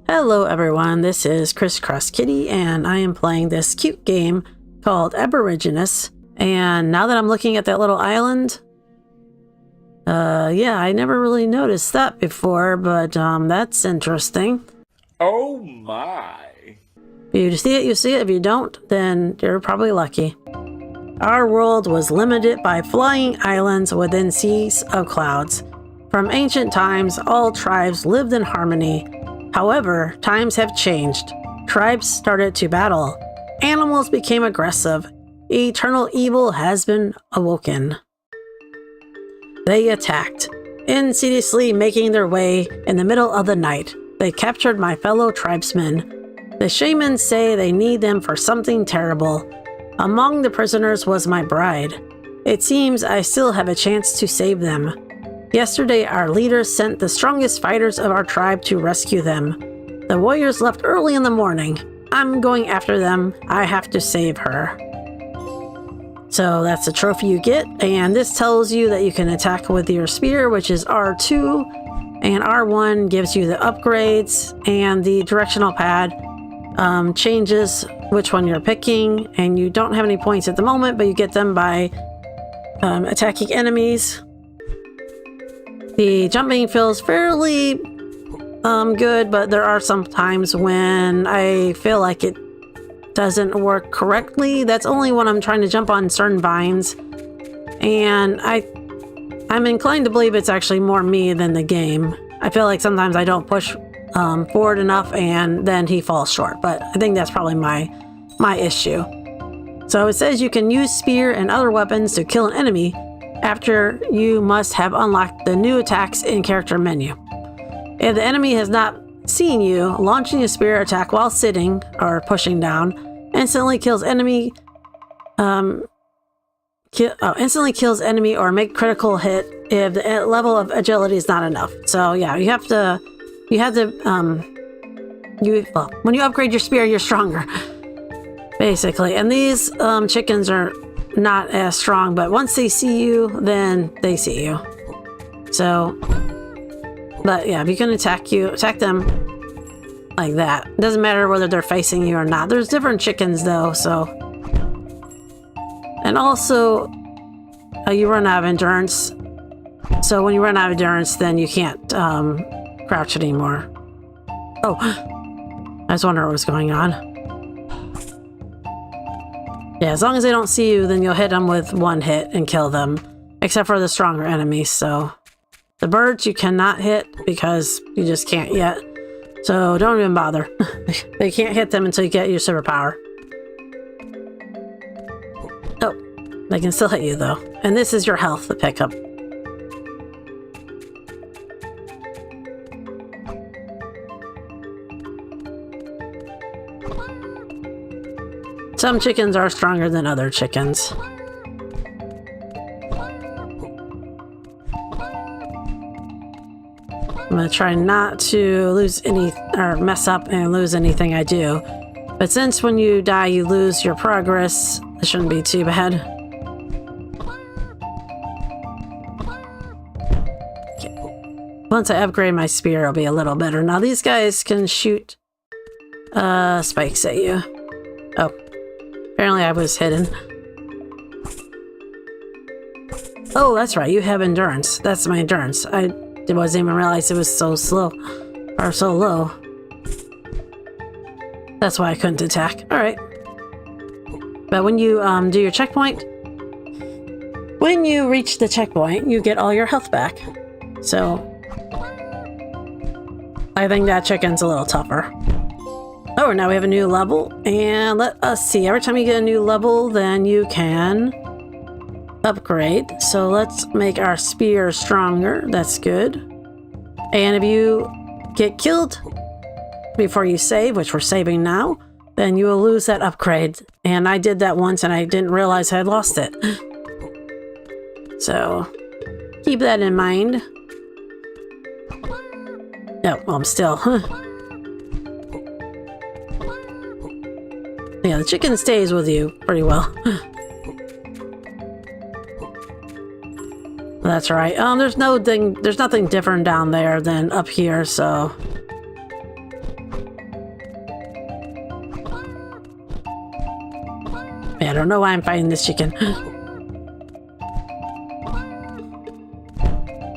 Hello everyone, this is Crisscross Kitty and I am playing this cute game called Aborigenus. And now that I'm looking at that little island, yeah, I never really noticed that before, but that's interesting. Oh my. If you see it, you see it. If you don't, then you're probably lucky. Our world was limited by flying islands within seas of clouds. From ancient times, all tribes lived in harmony. However, times have changed. Tribes started to battle. Animals became aggressive. Eternal evil has been awoken. They attacked, insidiously making their way in the middle of the night. They captured my fellow tribesmen. The shamans say they need them for something terrible. Among the prisoners was my bride. It seems I still have a chance to save them. Yesterday, our leaders sent the strongest fighters of our tribe to rescue them. The warriors left early in the morning. I'm going after them. I have to save her. So that's the trophy you get, and this tells you that you can attack with your spear, which is R2, and R1 gives you the upgrades, and the directional pad changes which one you're picking, and you don't have any points at the moment, but you get them by attacking enemies. The jumping feels fairly good, but there are some times when I feel like it doesn't work correctly. That's only when I'm trying to jump on certain vines, and I'm inclined to believe it's actually more me than the game. I feel like sometimes I don't push forward enough and then he falls short, but I think that's probably my issue. So it says you can use spear and other weapons to kill an enemy. After, you must have unlocked the new attacks in character menu. If the enemy has not seen you, launching a spear attack while sitting or pushing down instantly kills enemy or make critical hit if the level of agility is not enough. So yeah, when you upgrade your spear, you're stronger, basically. And these chickens are not as strong, but once they see you, then they see you. So, but yeah, if you can attack them like that. It doesn't matter whether they're facing you or not. There's different chickens though, so. And also, you run out of endurance. So when you run out of endurance, then you can't crouch anymore. Oh, I was wondering what was going on. Yeah, as long as they don't see you, then you'll hit them with one hit and kill them. Except for the stronger enemies, so. The birds you cannot hit because you just can't yet. So don't even bother. They can't hit them until you get your superpower. Oh, they can still hit you though. And this is your health to pick up. Some chickens are stronger than other chickens. I'm gonna try not to lose any, or mess up and lose anything I do. But since when you die you lose your progress, it shouldn't be too bad. Okay. Once I upgrade my spear, it'll be a little better. Now these guys can shoot spikes at you. Oh, apparently I was hidden. Oh, that's right, you have endurance. That's my endurance. I wasn't even realize it was so slow, or so low. That's why I couldn't attack. Alright. But when you do your checkpoint, when you reach the checkpoint, you get all your health back. So, I think that chicken's a little tougher. Oh, now we have a new level, and let us see. Every time you get a new level, then you can upgrade. So let's make our spear stronger. That's good. And if you get killed before you save, which we're saving now, then you will lose that upgrade. And I did that once and I didn't realize I had lost it. So keep that in mind. Oh, well, I'm still. Yeah, the chicken stays with you pretty well. That's right. There's nothing different down there than up here, so Yeah, I don't know why I'm fighting this chicken.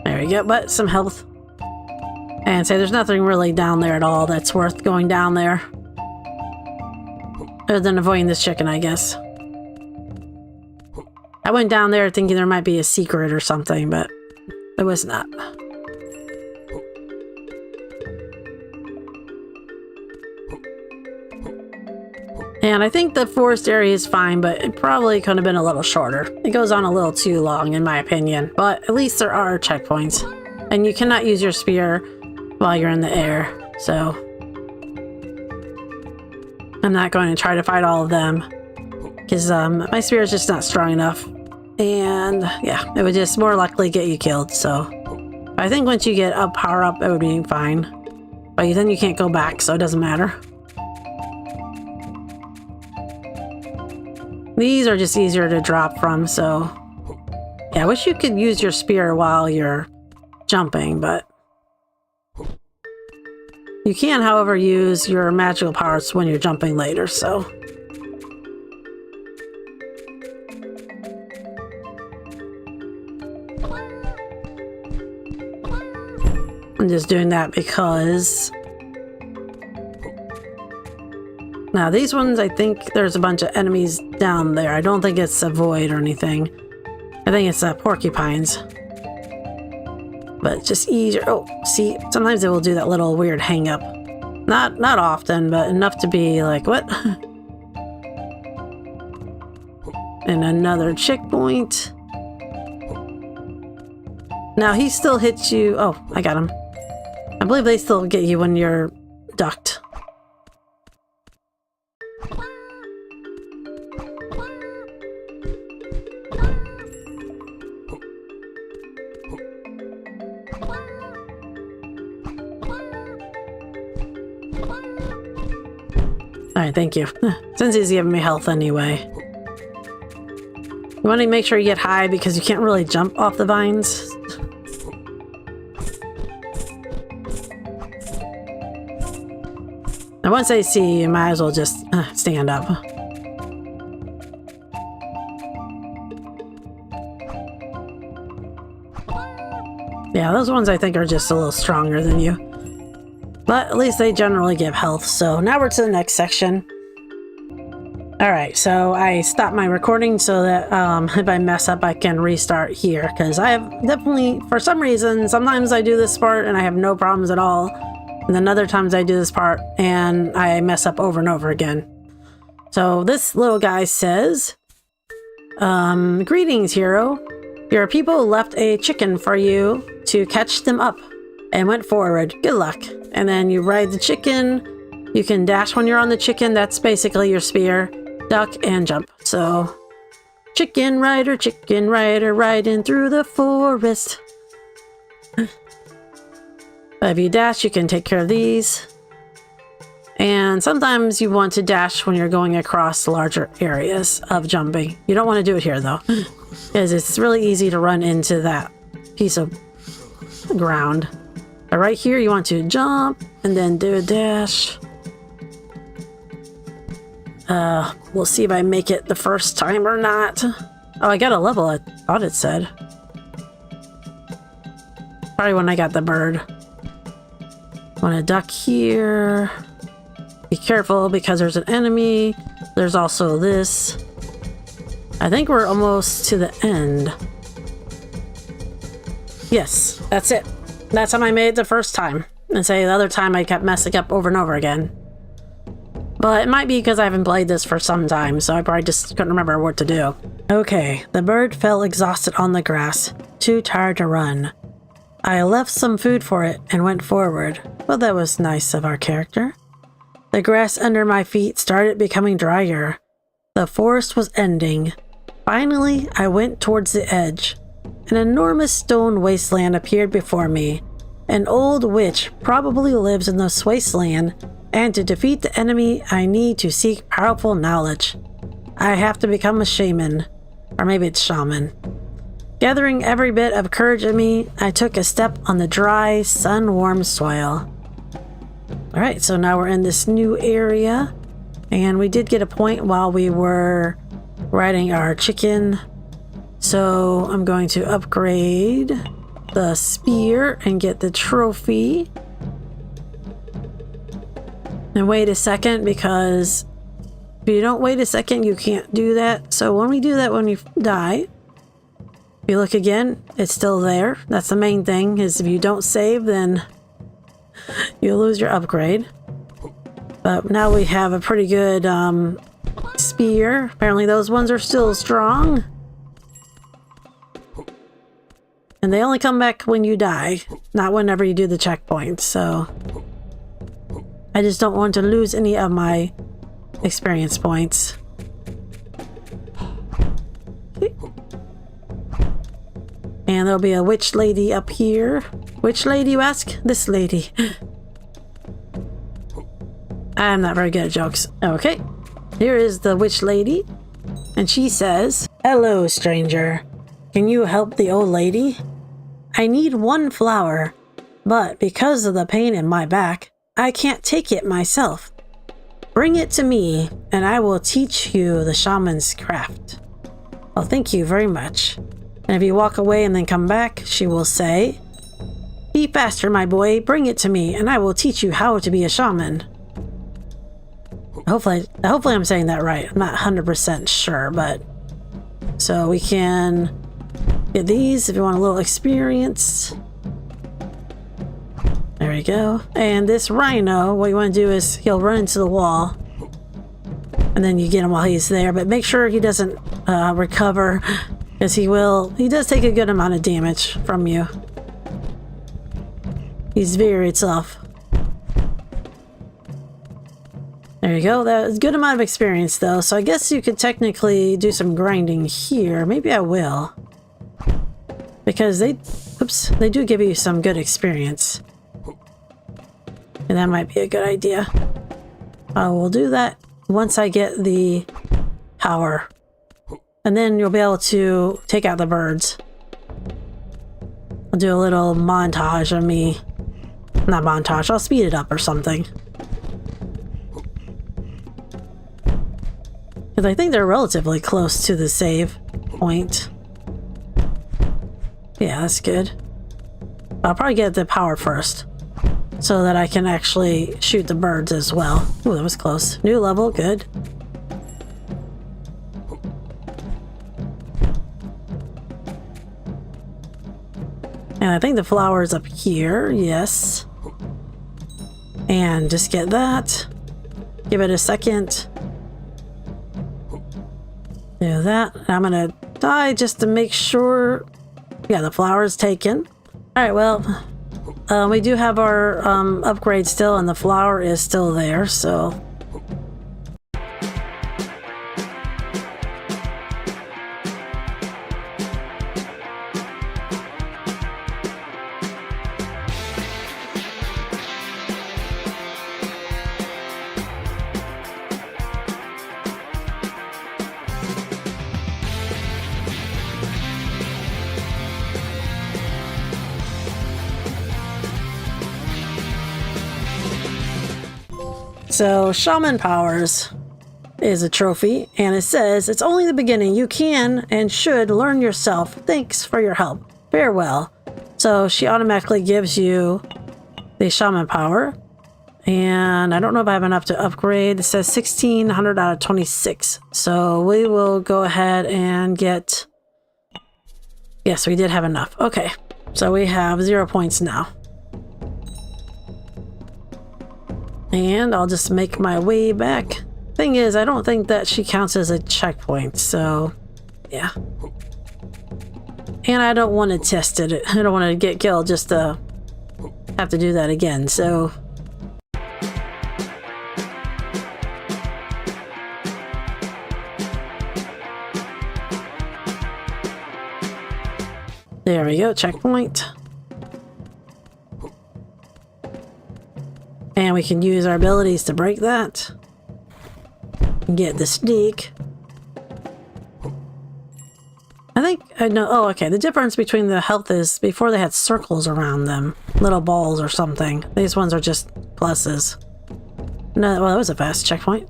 There we go, but some health. And say there's nothing really down there at all that's worth going down there. Other than avoiding this chicken, I guess. I went down there thinking there might be a secret or something, but there was not. And I think the forest area is fine, but it probably could have been a little shorter. It goes on a little too long, in my opinion. But at least there are checkpoints. And you cannot use your spear while you're in the air, so I'm not going to try to fight all of them. Because my spear is just not strong enough. And yeah, it would just more likely get you killed, so I think once you get a power up, it would be fine. But then you can't go back, so it doesn't matter. These are just easier to drop from, so yeah, I wish you could use your spear while you're jumping, but you can, however, use your magical powers when you're jumping later, so. I'm just doing that because now these ones, I think there's a bunch of enemies down there. I don't think it's a void or anything. I think it's porcupines. But just easier. Oh, see, sometimes it will do that little weird hang up. Not often, but enough to be like, what? And another checkpoint. Now he still hits you. Oh, I got him. I believe they still get you when you're ducked. Alright, thank you. Since he's giving me health anyway. You want to make sure you get high because you can't really jump off the vines. And once they see you, you might as well just stand up. Yeah, those ones I think are just a little stronger than you. But at least they generally give health. So now we're to the next section. Alright, so I stopped my recording so that if I mess up I can restart here. Because I have definitely, for some reason, sometimes I do this part and I have no problems at all. And then other times I do this part and I mess up over and over again. So this little guy says, greetings, hero. Your people left a chicken for you to catch them up and went forward. Good luck. And then you ride the chicken. You can dash when you're on the chicken. That's basically your spear. Duck and jump. So, chicken rider, riding through the forest. If you dash, you can take care of these. And sometimes you want to dash when you're going across larger areas of jumping. You don't want to do it here, though. Because it's really easy to run into that piece of ground. But right here, you want to jump and then do a dash. We'll see if I make it the first time or not. Oh, I got a level, I thought it said. Probably when I got the bird. Want to duck here. Be careful because there's an enemy. There's also this. I think we're almost to the end. Yes, that's it. That's how I made it the first time. And say the other time I kept messing up over and over again. But it might be because I haven't played this for some time, so I probably just couldn't remember what to do. Okay, the bird fell exhausted on the grass, too tired to run. I left some food for it and went forward. Well, that was nice of our character. The grass under my feet started becoming drier. The forest was ending. Finally, I went towards the edge. An enormous stone wasteland appeared before me. An old witch probably lives in this wasteland, and to defeat the enemy, I need to seek powerful knowledge. I have to become a shaman. Or maybe it's shaman. Gathering every bit of courage in me, I took a step on the dry, sun-warmed soil. Alright, so now we're in this new area. And we did get a point while we were riding our chicken. So I'm going to upgrade the spear and get the trophy. And wait a second, because if you don't wait a second, you can't do that. So when we do that, when you die, if you look again, it's still there. That's the main thing, is if you don't save, then you'll lose your upgrade. But now we have a pretty good spear. Apparently those ones are still strong. And they only come back when you die, not whenever you do the checkpoint. So I just don't want to lose any of my experience points. Okay. And there'll be a witch lady up here. Which lady, you ask? This lady. I'm not very good at jokes. Okay, here is the witch lady. And she says, "Hello, stranger. Can you help the old lady? I need one flower, but because of the pain in my back, I can't take it myself. Bring it to me, and I will teach you the shaman's craft." Well, thank you very much. And if you walk away and then come back, she will say, "Be faster, my boy. Bring it to me, and I will teach you how to be a shaman." Hopefully I'm saying that right. I'm not 100% sure, but... So we can get these if you want a little experience. There we go. And this rhino, what you want to do is he'll run into the wall. And then you get him while he's there. But make sure he doesn't recover, because he does take a good amount of damage from you. He's very tough. There you go. That was a good amount of experience, though. So I guess you could technically do some grinding here. Maybe I will. Because they do give you some good experience. And that might be a good idea. I will do that once I get the power. And then you'll be able to take out the birds. I'll do a little montage of me. Not montage, I'll speed it up or something. Because I think they're relatively close to the save point. Yeah, that's good. I'll probably get the power first, so that I can actually shoot the birds as well. Ooh, that was close. New level, good. And I think the flower is up here, yes. And just get that. Give it a second. Do that. I'm gonna die just to make sure. Yeah, the flower is taken. Alright, well, we do have our upgrade still, and the flower is still there, so... So, Shaman Powers is a trophy, and it says, "It's only the beginning. You can and should learn yourself. Thanks for your help. Farewell." So, she automatically gives you the Shaman Power. And I don't know if I have enough to upgrade. It says 1600 out of 26. So, we will go ahead and get... Yes, we did have enough. Okay. So, we have 0 points now. And I'll just make my way back. Thing is, I don't think that she counts as a checkpoint, so yeah. And I don't want to test it. I don't want to get killed just to have to do that again, so... There we go, checkpoint. And we can use our abilities to break that. Get the sneak. I think I know. Oh, okay. The difference between the health is before they had circles around them, little balls or something. These ones are just pluses. No, well, that was a fast checkpoint.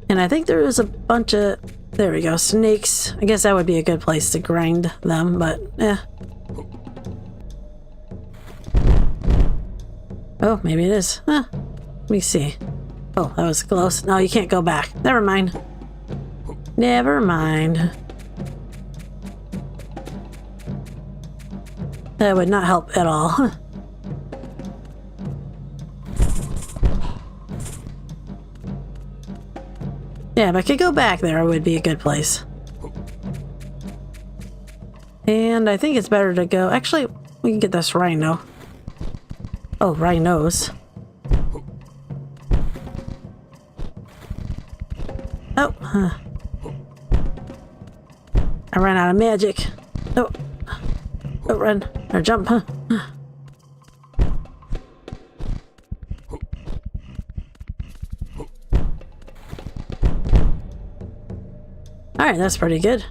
And I think there was a bunch of... There we go, snakes. I guess that would be a good place to grind them, but Oh, maybe it is. Let me see. Oh, that was close. No, you can't go back. Never mind. Never mind. That would not help at all. Yeah, if I could go back there, it would be a good place. And I think it's better to go... Actually, we can get this rhino. Oh, rhinos. Oh, I ran out of magic. Oh, oh, run or jump, huh? All right, that's pretty good.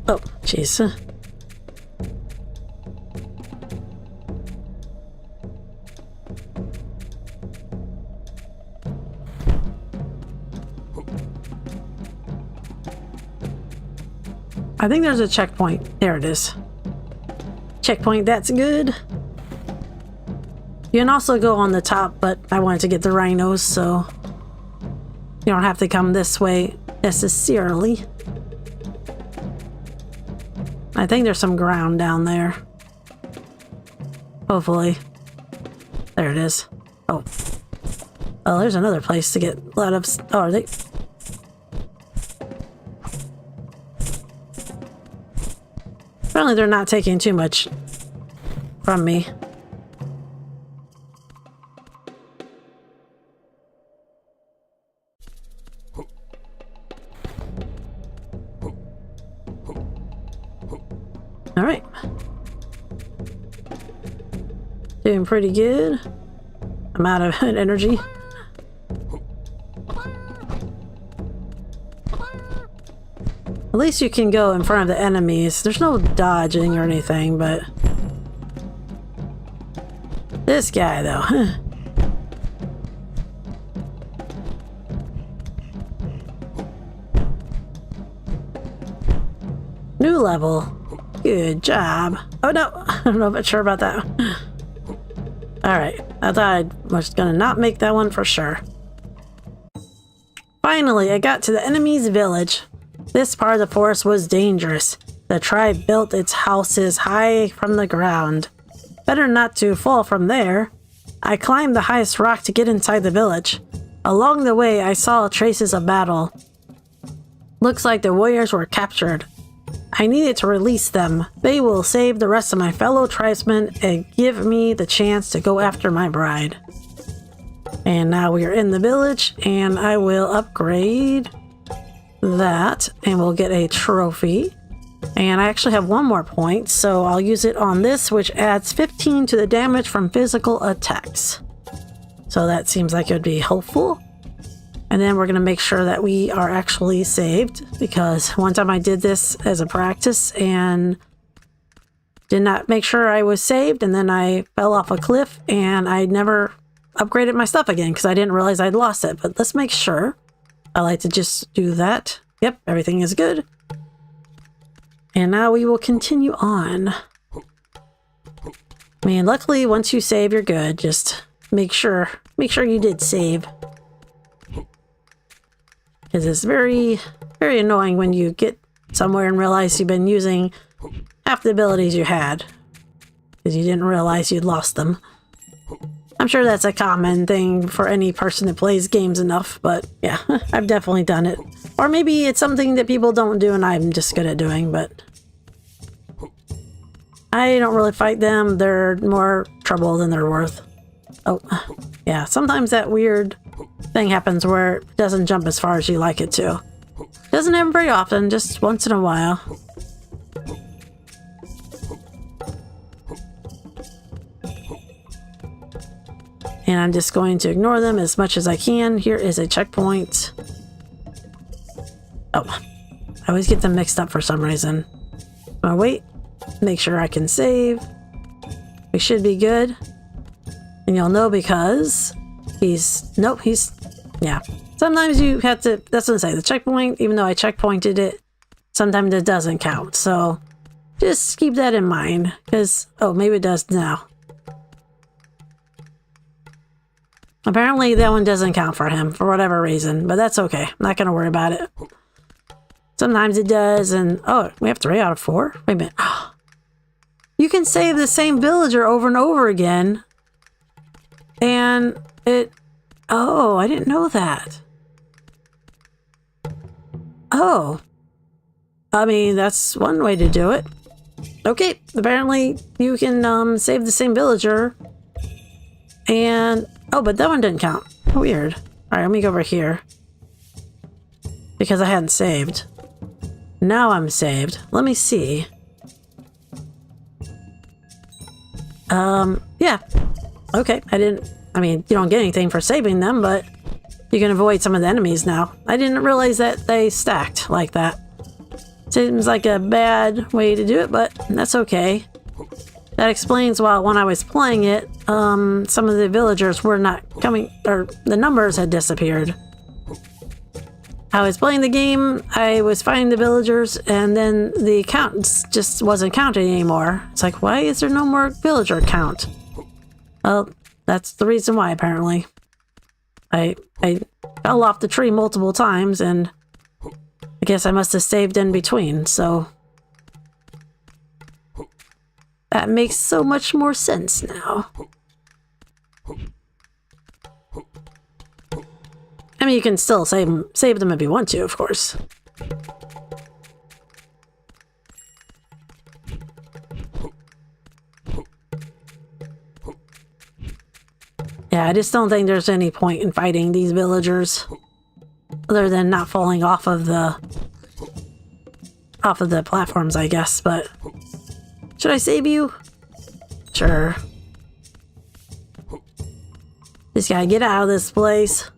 Oh, jeez. I think there's a checkpoint. There it is. Checkpoint, that's good. You can also go on the top, but I wanted to get the rhinos, so you don't have to come this way necessarily. I think there's some ground down there. Hopefully. There it is. Oh. Oh, there's another place to get a lot of... Oh, are they... Apparently they're not taking too much from me. All right. Doing pretty good. I'm out of energy. At least you can go in front of the enemies. There's no dodging or anything, but... This guy, though. New level. Good job. Oh, no. I don't know if I'm sure about that. Alright. I thought I was gonna not make that one for sure. Finally, I got to the enemy's village. This part of the forest was dangerous. The tribe built its houses high from the ground. Better not to fall from there. I climbed the highest rock to get inside the village. Along the way, I saw traces of battle. Looks like the warriors were captured. I needed to release them. They will save the rest of my fellow tribesmen and give me the chance to go after my bride. And now we are in the village, and I will upgrade that, and we'll get a trophy. And I actually have one more point, so I'll use it on this, which adds 15 to the damage from physical attacks. So that seems like it would be helpful. And then we're going to make sure that we are actually saved, because one time I did this as a practice and did not make sure I was saved, and then I fell off a cliff and I never upgraded my stuff again because I didn't realize I'd lost it. But let's make sure. I like to just do that. Yep, everything is good. And now we will continue on. I mean, luckily once you save, you're good. Just make sure you did save. Because it's very, very annoying when you get somewhere and realize you've been using half the abilities you had. Because you didn't realize you'd lost them. I'm sure that's a common thing for any person that plays games enough, but yeah, I've definitely done it. Or maybe it's something that people don't do and I'm just good at doing, but... I don't really fight them. They're more trouble than they're worth. Oh, yeah, sometimes that weird thing happens where it doesn't jump as far as you like it to. Doesn't happen very often, just once in a while. And I'm just going to ignore them as much as I can. Here is a checkpoint. Oh, I always get them mixed up for some reason. Oh, wait. Make sure I can save. We should be good. And you'll know because yeah. Sometimes you have to, that's what I say, the checkpoint, even though I checkpointed it, sometimes it doesn't count. So just keep that in mind, because, oh, maybe it does now. Apparently that one doesn't count for him for whatever reason, but that's okay. I'm not going to worry about it. Sometimes it does, and oh, we have 3 out of 4? Wait a minute. You can save the same villager over and over again, and it... Oh, I didn't know that. Oh. I mean, that's one way to do it. Okay, apparently you can save the same villager, and... Oh, but that one didn't count. Weird. Alright, let me go over here. Because I hadn't saved. Now I'm saved. Let me see. Yeah. Okay, I mean, you don't get anything for saving them, but you can avoid some of the enemies now. I didn't realize that they stacked like that. Seems like a bad way to do it, but that's okay. That explains why when I was playing it, some of the villagers were not coming, or the numbers had disappeared. I was playing the game, I was finding the villagers, and then the count just wasn't counting anymore. It's like, why is there no more villager count? Well, that's the reason why, apparently. I fell off the tree multiple times, and I guess I must have saved in between, so... That makes so much more sense now. I mean, you can still save them if you want to, of course. Yeah, I just don't think there's any point in fighting these villagers, other than not falling off of the platforms, I guess, but... Should I save you? Sure. Just gotta get out of this place.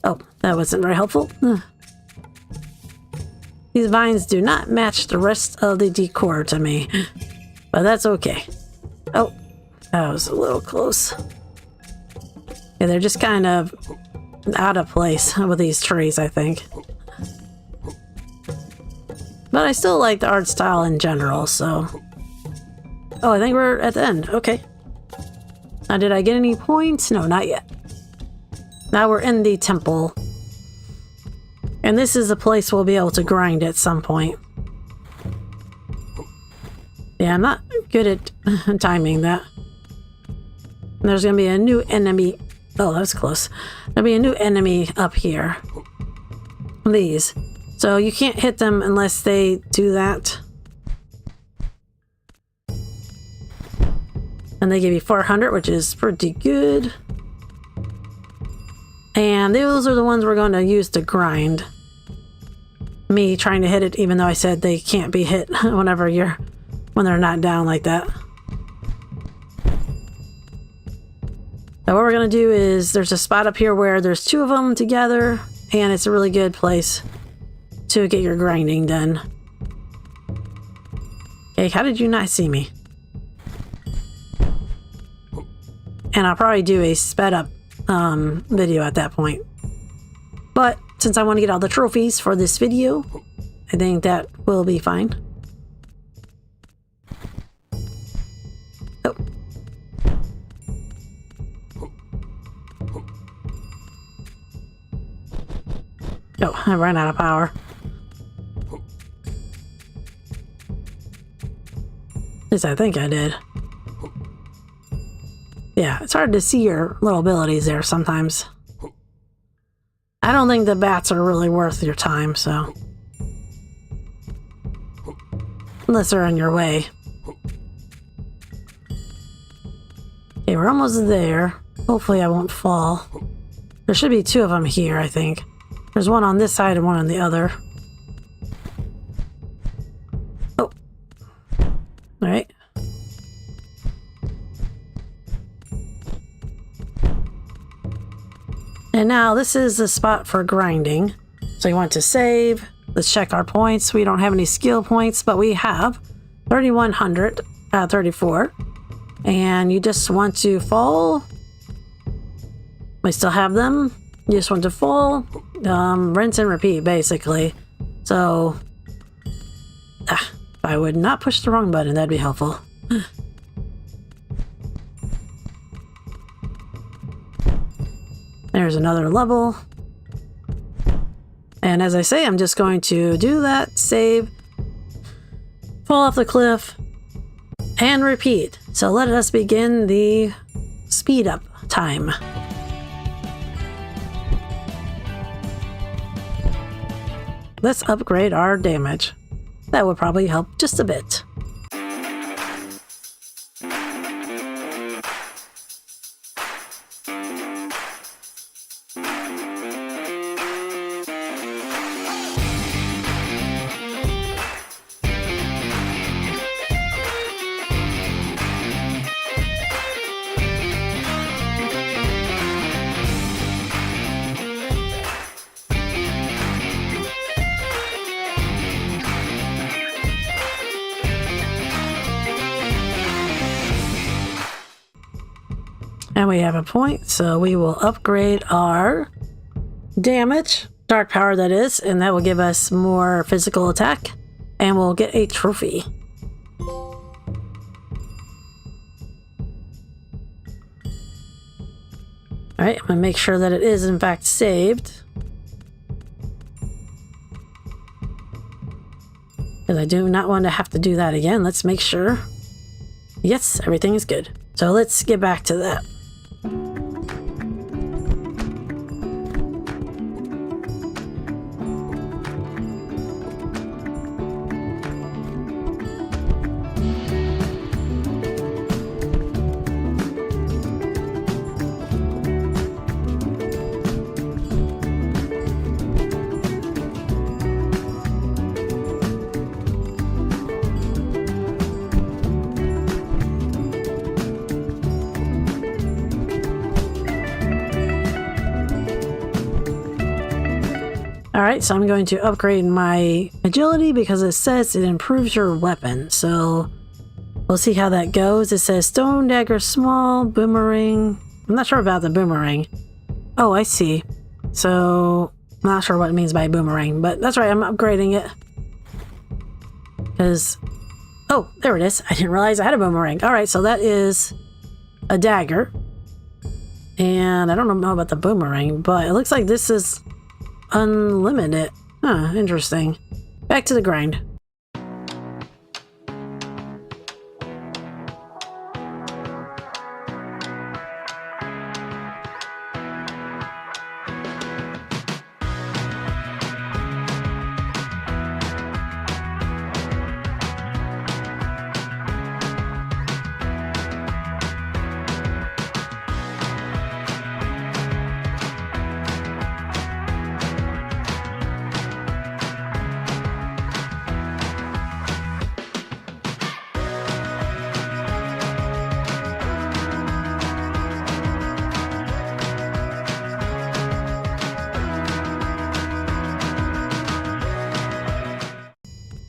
Oh, that wasn't very helpful. These vines do not match the rest of the decor to me, but that's okay. Oh, that was a little close. Yeah, they're just kind of out of place with these trees, I think. But I still like the art style in general, so... Oh, I think we're at the end. Okay. Now, did I get any points? No, not yet. Now we're in the temple. And this is a place we'll be able to grind at some point. Yeah, I'm not good at timing that. And there's gonna be a new enemy... Oh, that was close. There'll be a new enemy up here. These. So you can't hit them unless they do that. And they give you 400, which is pretty good. And those are the ones we're going to use to grind. Me trying to hit it, even though I said they can't be hit when they're not down like that. Now what we're going to do is, there's a spot up here where there's 2 of them together, and it's a really good place to get your grinding done. Okay, how did you not see me? And I'll probably do a sped up video at that point. But since I want to get all the trophies for this video, I think that will be fine. Oh. Oh, I ran out of power. At least I think I did. Yeah, it's hard to see your little abilities there sometimes. I don't think the bats are really worth your time, so... Unless they're in your way. Okay, we're almost there. Hopefully I won't fall. There should be 2 of them here, I think. There's one on this side and one on the other. Oh. Alright. And now this is the spot for grinding. So you want to save. Let's check our points. We don't have any skill points, but we have 3,100 34. and you just want to fall. We still have them. You just want to fall, rinse and repeat, basically. So, if I would not push the wrong button, that'd be helpful. There's another level. And as I say, I'm just going to do that, save, fall off the cliff, and repeat. So let us begin the speed up time. Let's upgrade our damage. That would probably help just a bit. And we have a point, so we will upgrade our damage, dark power that is, and that will give us more physical attack, and we'll get a trophy. Alright, I'm going to make sure that it is in fact saved. Because I do not want to have to do that again. Let's make sure. Yes, everything is good. So let's get back to that. Alright, so I'm going to upgrade my agility because it says it improves your weapon. So we'll see how that goes. It says stone dagger small, boomerang. I'm not sure about the boomerang. Oh, I see. So I'm not sure what it means by boomerang, but that's right, I'm upgrading it. Because, oh, there it is. I didn't realize I had a boomerang. Alright, so that is a dagger. And I don't know about the boomerang, but it looks like this is unlimited. Huh, interesting. Back to the grind.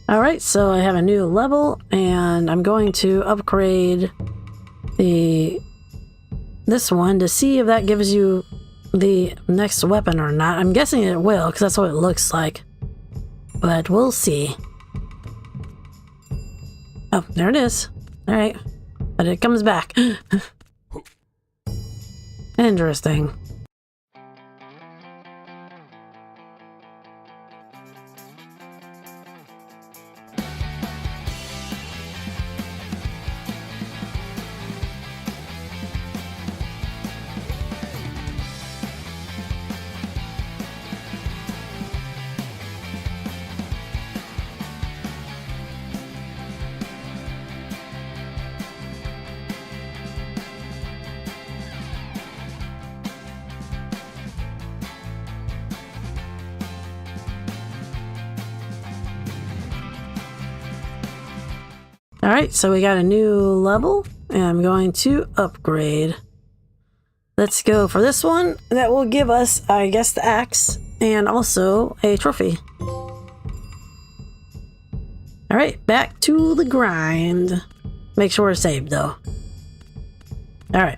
Alright, so I have a new level, and I'm going to upgrade this one to see if that gives you the next weapon or not. I'm guessing it will, because that's what it looks like. But we'll see. Oh, there it is. Alright. But it comes back. Interesting. Alright, so we got a new level, and I'm going to upgrade. Let's go for this one. That will give us, I guess, the axe, and also a trophy. Alright, back to the grind. Make sure we're saved, though. All right.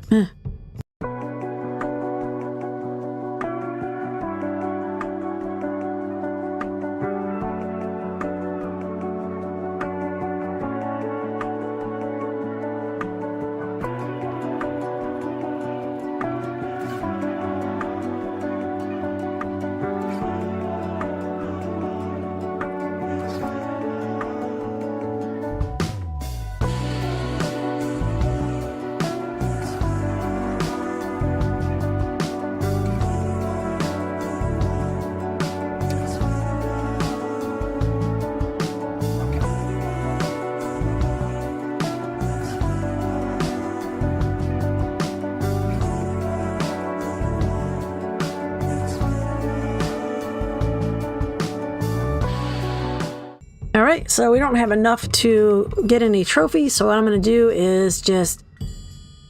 All right, so we don't have enough to get any trophies, so what I'm going to do is just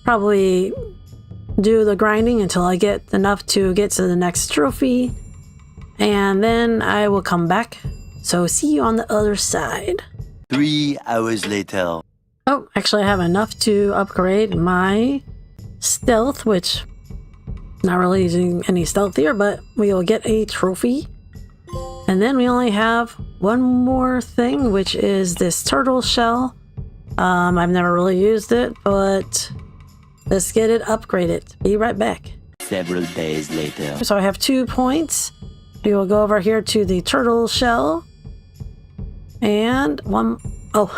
probably do the grinding until I get enough to get to the next trophy, and then I will come back. So see you on the other side. 3 hours later. Oh, actually I have enough to upgrade my stealth, which not really using any stealth here, but we will get a trophy. And then we only have one more thing, which is this turtle shell. I've never really used it, but let's get it upgraded. Be right back. Several days later. So I have 2 points. We will go over here to the turtle shell. And one... Oh,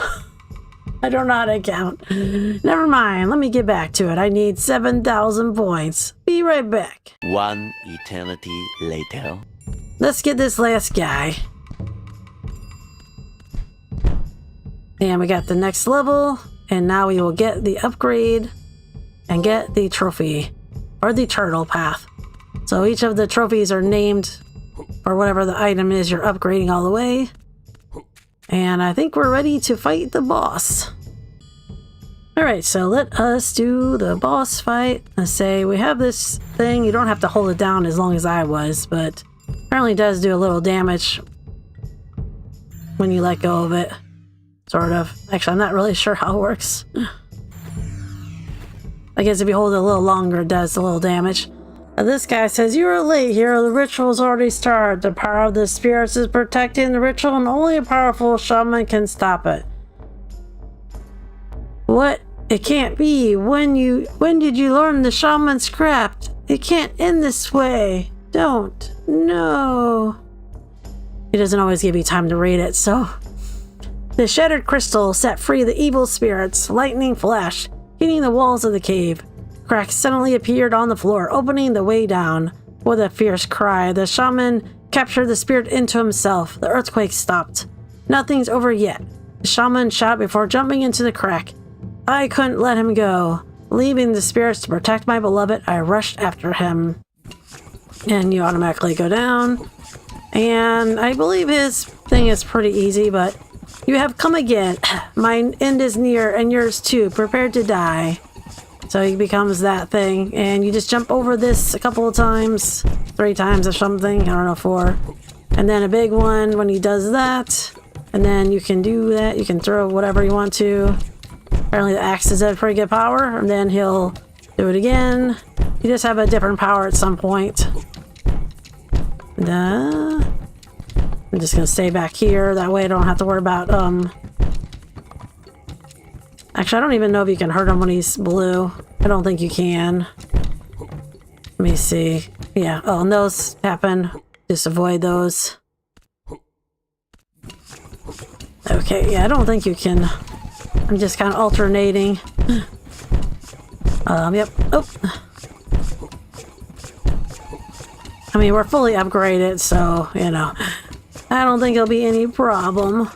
I don't know how to count. Never mind. Let me get back to it. I need 7,000 points. Be right back. 1 eternity later. Let's get this last guy. And we got the next level. And now we will get the upgrade and get the trophy. Or the turtle path. So each of the trophies are named for whatever the item is you're upgrading all the way. And I think we're ready to fight the boss. Alright, so let us do the boss fight. Let's say we have this thing. You don't have to hold it down as long as I was, but apparently it does do a little damage when you let go of it. Sort of. Actually, I'm not really sure how it works. I guess if you hold it a little longer, it does a little damage. This guy says, "You are late here. The ritual's already started. The power of the spirits is protecting the ritual, and only a powerful shaman can stop it." What? It can't be. When did you learn the shaman scrapped? It can't end this way. Don't. No. He doesn't always give you time to read it, so... The shattered crystal set free the evil spirits. Lightning flashed, hitting the walls of the cave. Cracks suddenly appeared on the floor, opening the way down. With a fierce cry, the shaman captured the spirit into himself. The earthquake stopped. Nothing's over yet. The shaman shouted before jumping into the crack. I couldn't let him go. Leaving the spirits to protect my beloved, I rushed after him. And you automatically go down. And I believe his thing is pretty easy, but... You have come again. My end is near, and yours too. Prepare to die. So he becomes that thing, and you just jump over this a couple of times. 3 times or something. I don't know, 4. And then a big one when he does that. And then you can do that. You can throw whatever you want to. Apparently the axe is at pretty good power. And then he'll do it again. You just have a different power at some point. And, I'm just gonna stay back here. That way I don't have to worry about, Actually, I don't even know if you can hurt him when he's blue. I don't think you can. Let me see. Yeah, oh, and those happen. Just avoid those. Okay, yeah, I don't think you can. I'm just kind of alternating. Yep. Oh. I mean, we're fully upgraded, so, you know. I don't think it'll be any problem.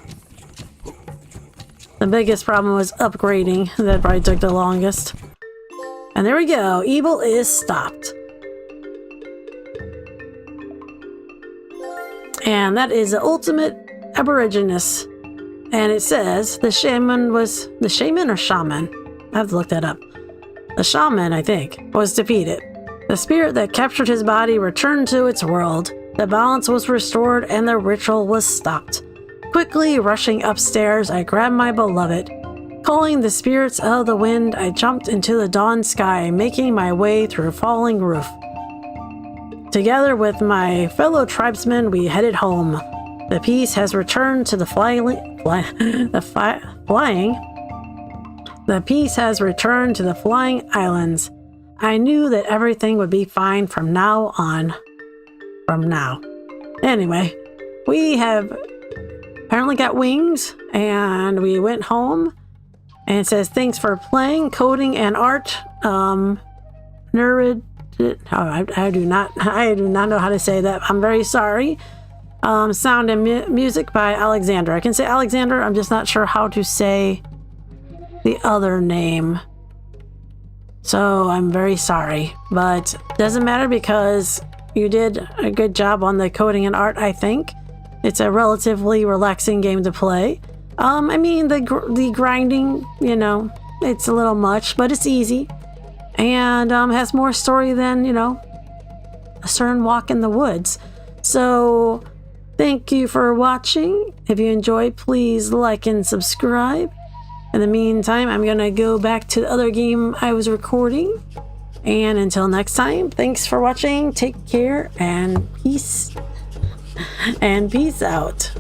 The biggest problem was upgrading. That probably took the longest. And there we go. Evil is stopped. And that is the ultimate Aborigenus. And it says the shaman was... The shaman or shaman? I have to look that up. The shaman, I think, was defeated. The spirit that captured his body returned to its world. The balance was restored and the ritual was stopped. Quickly rushing upstairs, I grabbed my beloved. Calling the spirits of the wind, I jumped into the dawn sky, making my way through falling roof. Together with my fellow tribesmen, we headed home. The peace has returned to the flying. The peace has returned to the flying islands. I knew that everything would be fine from now on. Anyway, we have apparently got wings, and we went home. And it says, thanks for playing, coding, and art. I do not know how to say that. I'm very sorry. Sound and music by Alexander. I can say Alexander. I'm just not sure how to say the other name. So I'm very sorry. But doesn't matter because you did a good job on the coding and art, I think. It's a relatively relaxing game to play. I mean, the grinding, you know, it's a little much, but it's easy. And has more story than, you know, a certain walk in the woods. So thank you for watching. If you enjoyed, please like and subscribe. In the meantime, I'm going to go back to the other game I was recording. And until next time, thanks for watching. Take care and peace. And peace out.